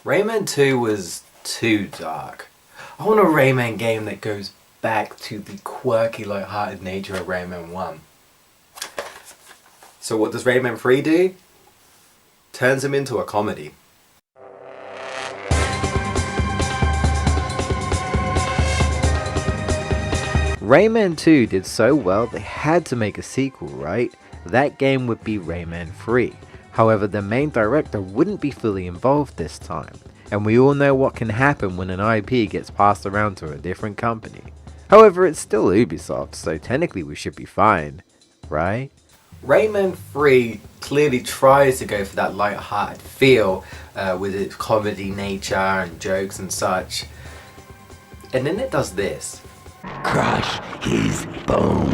Rayman 2 was too dark. I want a Rayman game that goes back to the quirky, light-hearted nature of Rayman 1. So what does Rayman 3 do? Turns him into a comedy. Rayman 2 did so well they had to make a sequel, right? That game would be Rayman 3. However, the main director wouldn't be fully involved this time, and we all know what can happen when an IP gets passed around to a different company. However, it's still Ubisoft, so technically we should be fine, right? Rayman 3 clearly tries to go for that light-hearted feel with its comedy nature and jokes and such, and then it does this. Crush his bones.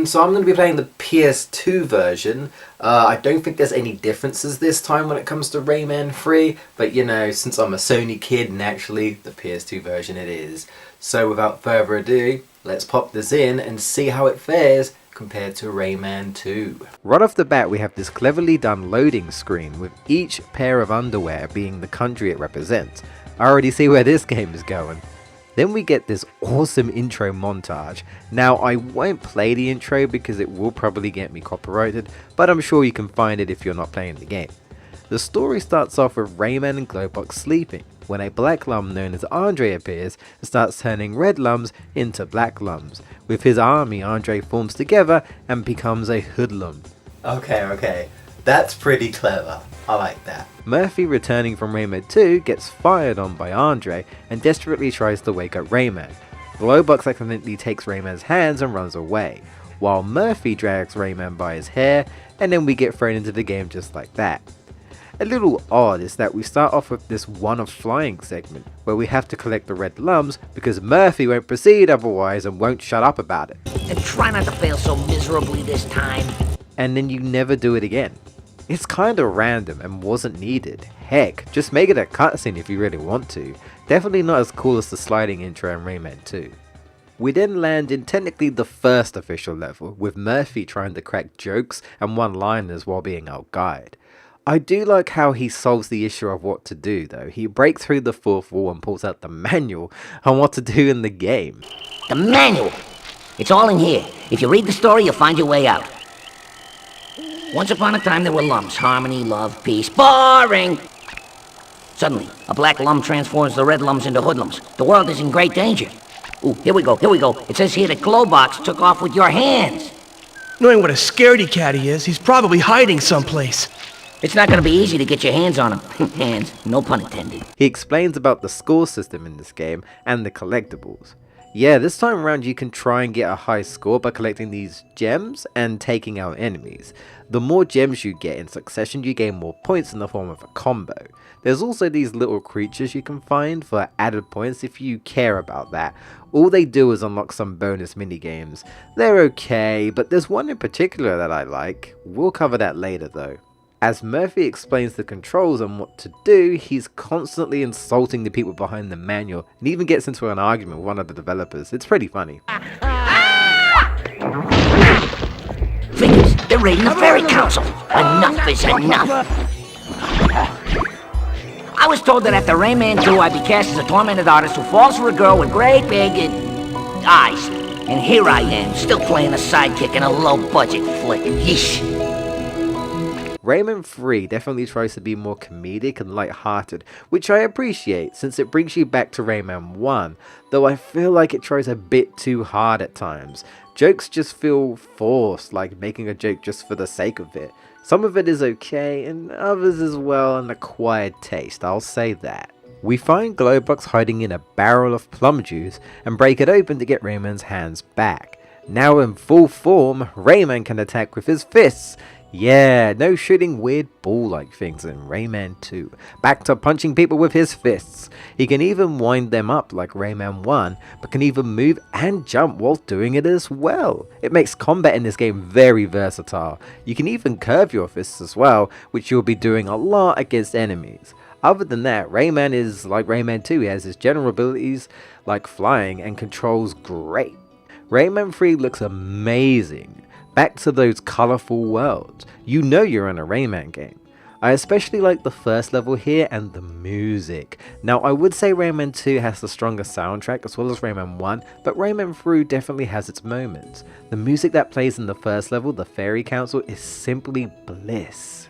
So I'm going to be playing the PS2 version. I don't think there's any differences this time when it comes to Rayman 3, but you know, since I'm a Sony kid, naturally the PS2 version it is. So without further ado, let's pop this in and see how it fares compared to Rayman 2. Right off the bat we have this cleverly done loading screen with each pair of underwear being the country it represents. I already see where this game is going. Then we get this awesome intro montage. Now I won't play the intro because it will probably get me copyrighted, but I'm sure you can find it if you're not playing the game. The story starts off with Rayman and Glowbox sleeping, when a black lum known as Andre appears and starts turning red lums into black lums. With his army, Andre forms together and becomes a hoodlum. Okay, that's pretty clever. I like that. Murphy, returning from Rayman 2, gets fired on by Andre and desperately tries to wake up Rayman. Glowbox accidentally takes Rayman's hands and runs away, while Murphy drags Rayman by his hair, and then we get thrown into the game just like that. A little odd is that we start off with this one of flying segment, where we have to collect the red lums because Murphy won't proceed otherwise and won't shut up about it. And try not to fail so miserably this time. And then you never do it again. It's kinda random and wasn't needed. Heck, just make it a cutscene if you really want to. Definitely not as cool as the sliding intro in Rayman 2. We then land in technically the first official level, with Murphy trying to crack jokes and one-liners while being our guide. I do like how he solves the issue of what to do though. He breaks through the fourth wall and pulls out the manual on what to do in the game. The manual! It's all in here. If you read the story, you'll find your way out. Once upon a time there were lums. Harmony, love, peace. Boring! Suddenly, a black lum transforms the red lums into hoodlums. The world is in great danger. Ooh, here we go. It says here that Glowbox took off with your hands. Knowing what a scaredy cat he is, he's probably hiding someplace. It's not gonna be easy to get your hands on him. Hands, no pun intended. He explains about the score system in this game and the collectibles. Yeah, this time around you can try and get a high score by collecting these gems and taking out enemies. The more gems you get in succession, you gain more points in the form of a combo. There's also these little creatures you can find for added points if you care about that. All they do is unlock some bonus minigames. They're okay, but there's one in particular that I like. We'll cover that later though. As Murphy explains the controls and what to do, he's constantly insulting the people behind the manual and even gets into an argument with one of the developers. It's pretty funny. Figures, they're raiding the Fairy Council. Enough is enough. I was told that after Rayman 2 I'd be cast as a tormented artist who falls for a girl with great big eyes. And here I am, still playing a sidekick in a low-budget flick. Yeesh. Rayman 3 definitely tries to be more comedic and light-hearted, which I appreciate since it brings you back to Rayman 1, though I feel like it tries a bit too hard at times. Jokes just feel forced, like making a joke just for the sake of it. Some of it is okay, and others as well an acquired taste, I'll say that. We find Glowbox hiding in a barrel of plum juice and break it open to get Rayman's hands back. Now in full form, Rayman can attack with his fists. Yeah, no shooting weird ball-like things in Rayman 2. Back to punching people with his fists. He can even wind them up like Rayman 1, but can even move and jump while doing it as well. It makes combat in this game very versatile. You can even curve your fists as well, which you'll be doing a lot against enemies. Other than that, Rayman is like Rayman 2, he has his general abilities like flying and controls great. Rayman 3 looks amazing. Back to those colourful worlds. You know you're in a Rayman game. I especially like the first level here and the music. Now I would say Rayman 2 has the stronger soundtrack as well as Rayman 1, but Rayman 3 definitely has its moments. The music that plays in the first level, the Fairy Council, is simply bliss.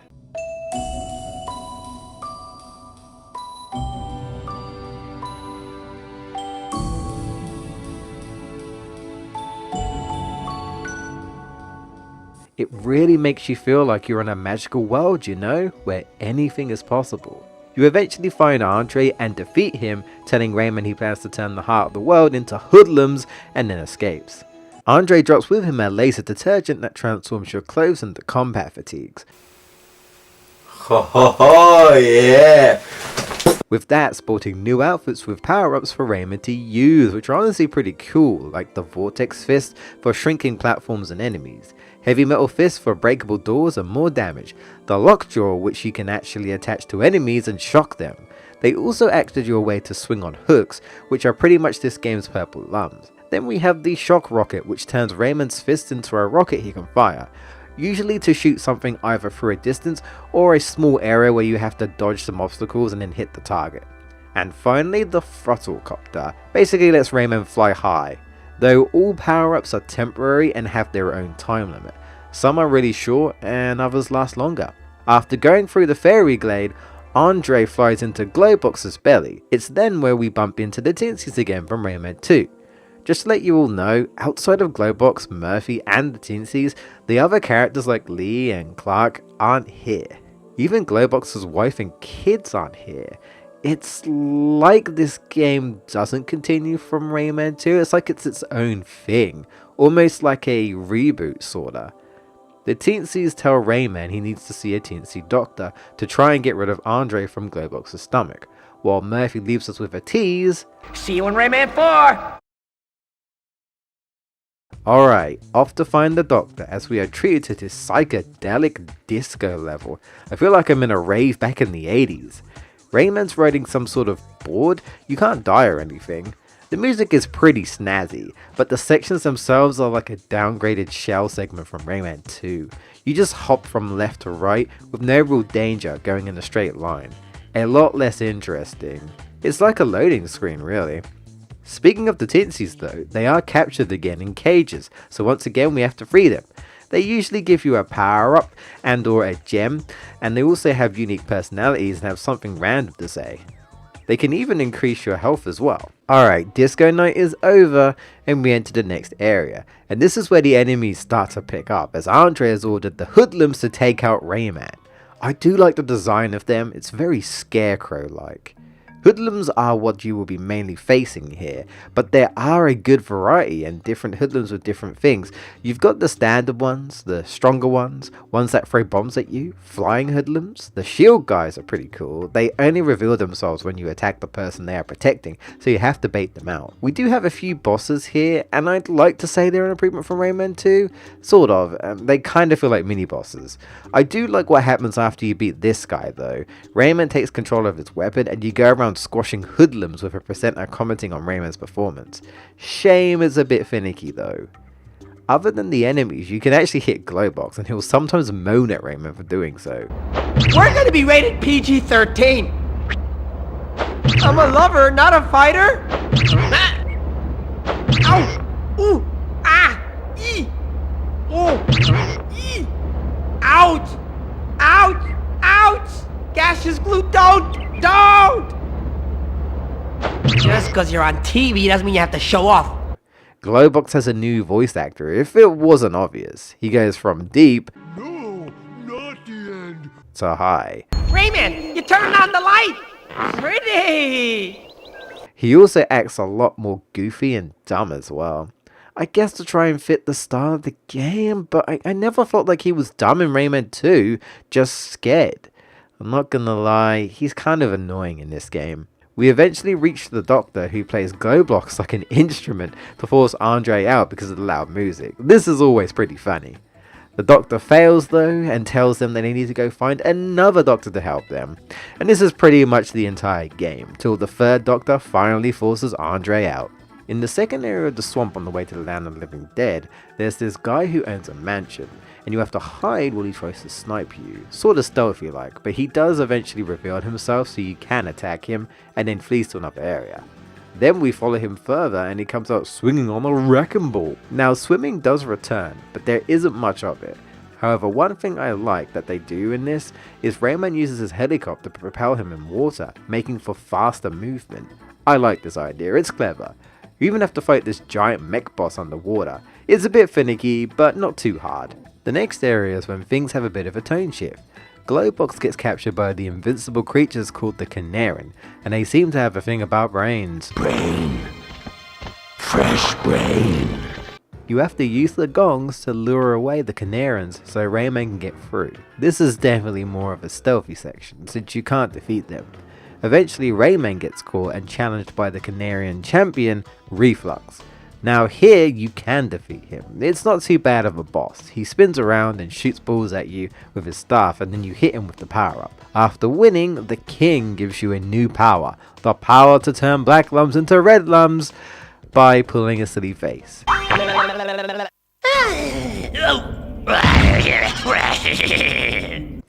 It really makes you feel like you're in a magical world, you know, where anything is possible. You eventually find Andre and defeat him, telling Rayman he plans to turn the heart of the world into hoodlums and then escapes. Andre drops with him a laser detergent that transforms your clothes into combat fatigues. Ho ho ho, yeah! With that, sporting new outfits with power-ups for Rayman to use, which are honestly pretty cool, like the Vortex Fist for shrinking platforms and enemies, Heavy Metal Fist for breakable doors and more damage, the Lockjaw which you can actually attach to enemies and shock them. They also acted your way to swing on hooks, which are pretty much this game's purple lums. Then we have the Shock Rocket, which turns Rayman's fist into a rocket he can fire, usually to shoot something either through a distance or a small area where you have to dodge some obstacles and then hit the target. And finally the Throttle Copter, basically lets Rayman fly high, though all power-ups are temporary and have their own time limit. Some are really short and others last longer. After going through the Fairy Glade, Andre flies into Glowbox's belly. It's then where we bump into the Teensies again from Rayman 2. Just to let you all know, outside of Glowbox, Murphy and the Teensies, the other characters like Lee and Clark aren't here. Even Glowbox's wife and kids aren't here. It's like this game doesn't continue from Rayman 2, it's like it's its own thing, almost like a reboot sorta. The Teensies tell Rayman he needs to see a Teensy doctor to try and get rid of Andre from Glowbox's stomach, while Murphy leaves us with a tease. See you in Rayman 4! Alright, off to find the doctor as we are treated to this psychedelic disco level. I feel like I'm in a rave back in the 80s. Rayman's riding some sort of board, you can't die or anything. The music is pretty snazzy, but the sections themselves are like a downgraded shell segment from Rayman 2. You just hop from left to right with no real danger going in a straight line. A lot less interesting. It's like a loading screen really. Speaking of the Teensies though, they are captured again in cages, so once again we have to free them. They usually give you a power up and or a gem, and they also have unique personalities and have something random to say. They can even increase your health as well. Alright, Disco Night is over and we enter the next area, and this is where the enemies start to pick up as Andre has ordered the Hoodlums to take out Rayman. I do like the design of them, it's very Scarecrow like. Hoodlums are what you will be mainly facing here, but there are a good variety and different hoodlums with different things. You've got the standard ones, the stronger ones that throw bombs at you, flying hoodlums. The shield guys are pretty cool. They only reveal themselves when you attack the person they are protecting, so you have to bait them out. We do have a few bosses here, and I'd like to say they're an improvement from Rayman 2. Sort of, they kind of feel like mini bosses. I do like what happens after you beat this guy though. Rayman takes control of his weapon and you go around squashing hoodlums with a presenter commenting on Rayman's performance. Shame it's a bit finicky though. Other than the enemies, you can actually hit Glowbox and he'll sometimes moan at Rayman for doing so. We're gonna be rated PG-13. I'm a lover, not a fighter. Ah. Ow! Ooh! Ah! Ee! Oh! Ee! Ouch! Ouch! Ouch! Gaseous glue, don't! Just because you're on TV doesn't mean you have to show off. Glowbox has a new voice actor, if it wasn't obvious. He goes from deep, No, not the end, to high. Rayman, you turned on the light! Pretty! He also acts a lot more goofy and dumb as well. I guess to try and fit the style of the game, but I never felt like he was dumb in Rayman 2, just scared. I'm not gonna lie, he's kind of annoying in this game. We eventually reach the doctor who plays Glowbox like an instrument to force Andre out because of the loud music. This is always pretty funny. The doctor fails though and tells them that they need to go find another doctor to help them. And this is pretty much the entire game, till the third doctor finally forces Andre out. In the second area of the swamp on the way to the land of the living dead, there's this guy who owns a mansion, and you have to hide while he tries to snipe you. Sort of stealthy like, but he does eventually reveal himself so you can attack him and then flees to another area. Then we follow him further and he comes out swinging on a wrecking ball. Now swimming does return, but there isn't much of it. However, one thing I like that they do in this is Rayman uses his helicopter to propel him in water, making for faster movement. I like this idea, it's clever. You even have to fight this giant mech boss underwater. It's a bit finicky, but not too hard. The next area is when things have a bit of a tone shift. Glowbox gets captured by the invincible creatures called the Canaran, and they seem to have a thing about brains. Brain. Fresh brain. You have to use the gongs to lure away the Canarans so Rayman can get through. This is definitely more of a stealthy section since you can't defeat them. Eventually Rayman gets caught and challenged by the Canarian champion, Reflux. Now here you can defeat him. It's not too bad of a boss. He spins around and shoots balls at you with his staff and then you hit him with the power up. After winning, the king gives you a new power. The power to turn black lumps into red lumps by pulling a silly face.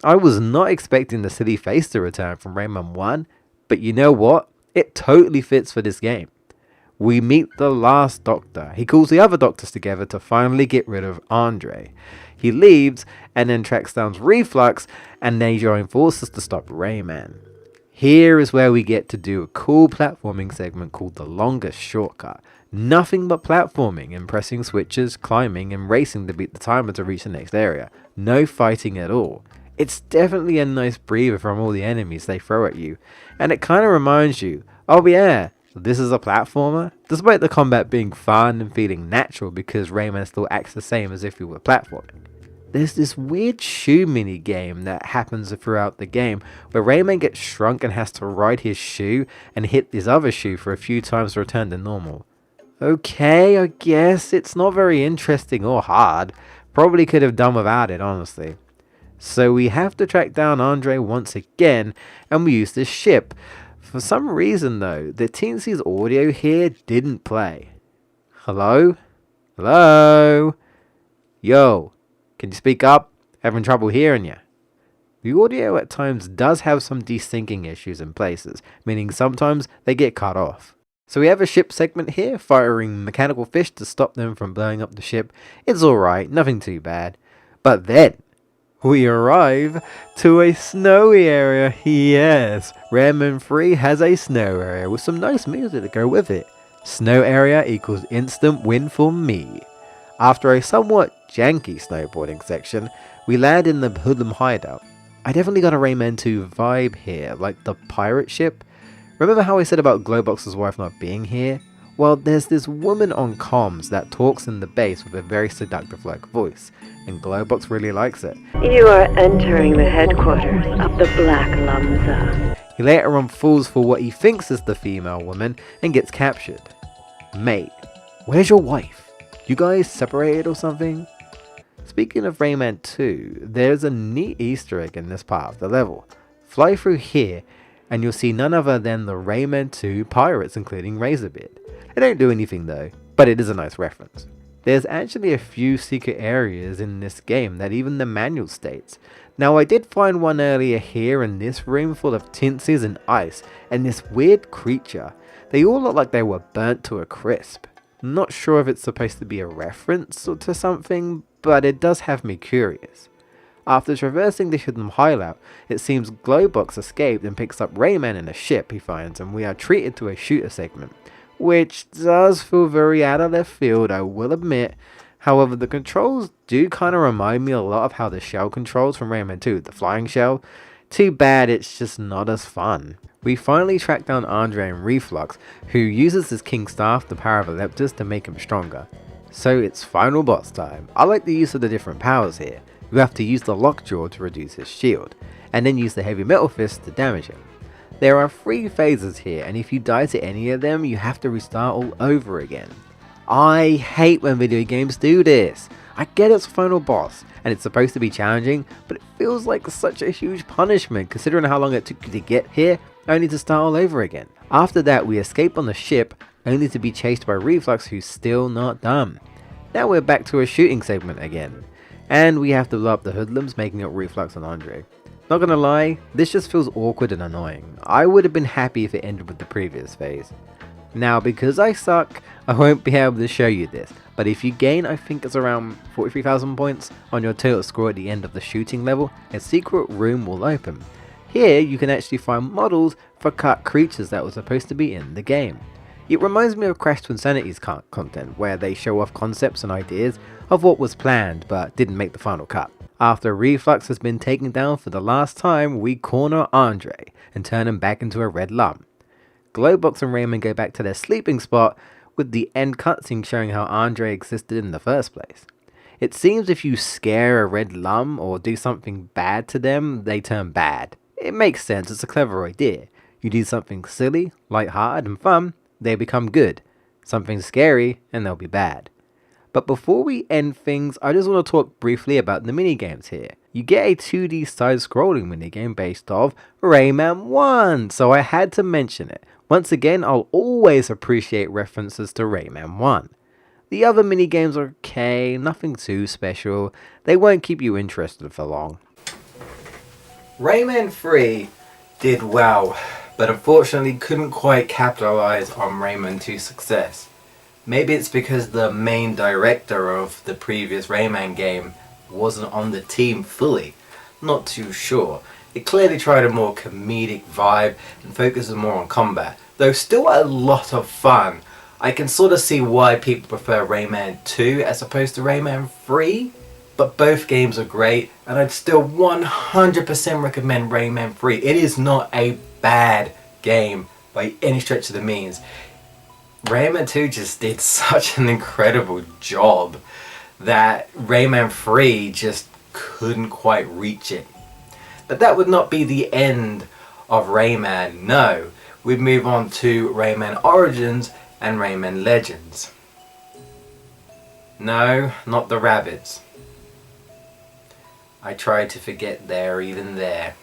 I was not expecting the silly face to return from Rayman 1, but you know what? It totally fits for this game. We meet the last Doctor. He calls the other Doctors together to finally get rid of Andre. He leaves and then tracks down Reflux and they join forces to stop Rayman. Here is where we get to do a cool platforming segment called the longest shortcut. Nothing but platforming and pressing switches, climbing and racing to beat the timer to reach the next area. No fighting at all. It's definitely a nice breather from all the enemies they throw at you, and it kind of reminds you, oh yeah, this is a platformer, despite the combat being fun and feeling natural because Rayman still acts the same as if he were platforming. There's this weird shoe mini game that happens throughout the game where Rayman gets shrunk and has to ride his shoe and hit his other shoe for a few times to return to normal. Okay, I guess it's not very interesting or hard. Probably could have done without it, honestly. So we have to track down Andre once again, and we use this ship. For some reason though, the Teensy's audio here didn't play. Hello? Hello? Yo, can you speak up? Having trouble hearing you. The audio at times does have some desyncing issues in places, meaning sometimes they get cut off. So we have a ship segment here, firing mechanical fish to stop them from blowing up the ship. It's alright, nothing too bad. But then, we arrive to a snowy area. Yes, Rayman 3 has a snow area with some nice music to go with it. Snow area equals instant win for me. After a somewhat janky snowboarding section, we land in the Hoodlum hideout. I definitely got a Rayman 2 vibe here, like the pirate ship. Remember how I said about Glowbox's wife not being here? Well, there's this woman on comms that talks in the bass with a very seductive-like voice, and Glowbox really likes it. You are entering the headquarters of the Black Lamza. He later on falls for what he thinks is the female woman and gets captured. Mate, where's your wife? You guys separated or something? Speaking of Rayman 2, there's a neat Easter egg in this part of the level. Fly through here and you'll see none other than the Rayman 2 pirates, including Razorbeard. They don't do anything though, but it is a nice reference. There's actually a few secret areas in this game that even the manual states. Now I did find one earlier here in this room full of tinsies and ice, and this weird creature. They all look like they were burnt to a crisp. Not sure if it's supposed to be a reference to something, but it does have me curious. After traversing the Hoodlum hideout, it seems Glowbox escaped and picks up Rayman in a ship he finds, and we are treated to a shooter segment, which does feel very out of left field, I will admit. However, the controls do kind of remind me a lot of how the shell controls from Rayman 2, the flying shell. Too bad it's just not as fun. We finally track down Andre and Reflux, who uses his King Staff, the power of Elliptus, to make him stronger. So it's final boss time. I like the use of the different powers here. You have to use the Lockjaw to reduce his shield, and then use the Heavy Metal Fist to damage him. There are 3 phases here, and if you die to any of them, you have to restart all over again. I hate when video games do this. I get it's a final boss, and it's supposed to be challenging, but it feels like such a huge punishment considering how long it took you to get here, only to start all over again. After that, we escape on the ship, only to be chased by Reflux, who's still not done. Now we're back to a shooting segment again. And we have to blow up the hoodlums, making it Reflux and Andre. Not gonna lie, this just feels awkward and annoying. I would have been happy if it ended with the previous phase. Now, because I suck, I won't be able to show you this, but if you gain, I think it's around 43,000 points on your total score at the end of the shooting level, a secret room will open. Here, you can actually find models for cut creatures that were supposed to be in the game. It reminds me of Crash to Insanity's content, where they show off concepts and ideas of what was planned but didn't make the final cut. After Reflux has been taken down for the last time, we corner Andre and turn him back into a red lump. Glowbox and Rayman go back to their sleeping spot, with the end cutscene showing how Andre existed in the first place. It seems if you scare a red lump or do something bad to them, they turn bad. It makes sense, it's a clever idea. You do something silly, light-hearted and fun, they become good. Something scary, and they'll be bad. But before we end things, I just want to talk briefly about the minigames here. You get a 2D side-scrolling minigame based off Rayman 1, so I had to mention it. Once again, I'll always appreciate references to Rayman 1. The other minigames are okay, nothing too special, they won't keep you interested for long. Rayman 3 did well, but unfortunately couldn't quite capitalize on Rayman 2's success. Maybe it's because the main director of the previous Rayman game wasn't on the team fully. Not too sure. It clearly tried a more comedic vibe and focuses more on combat, though still a lot of fun. I can sort of see why people prefer Rayman 2 as opposed to Rayman 3, but both games are great and I'd still 100% recommend Rayman 3. It is not a bad game by any stretch of the means. Rayman 2 just did such an incredible job that Rayman 3 just couldn't quite reach it. But that would not be the end of Rayman, no. We'd move on to Rayman Origins and Rayman Legends. No, not the rabbits. I tried to forget they're even there.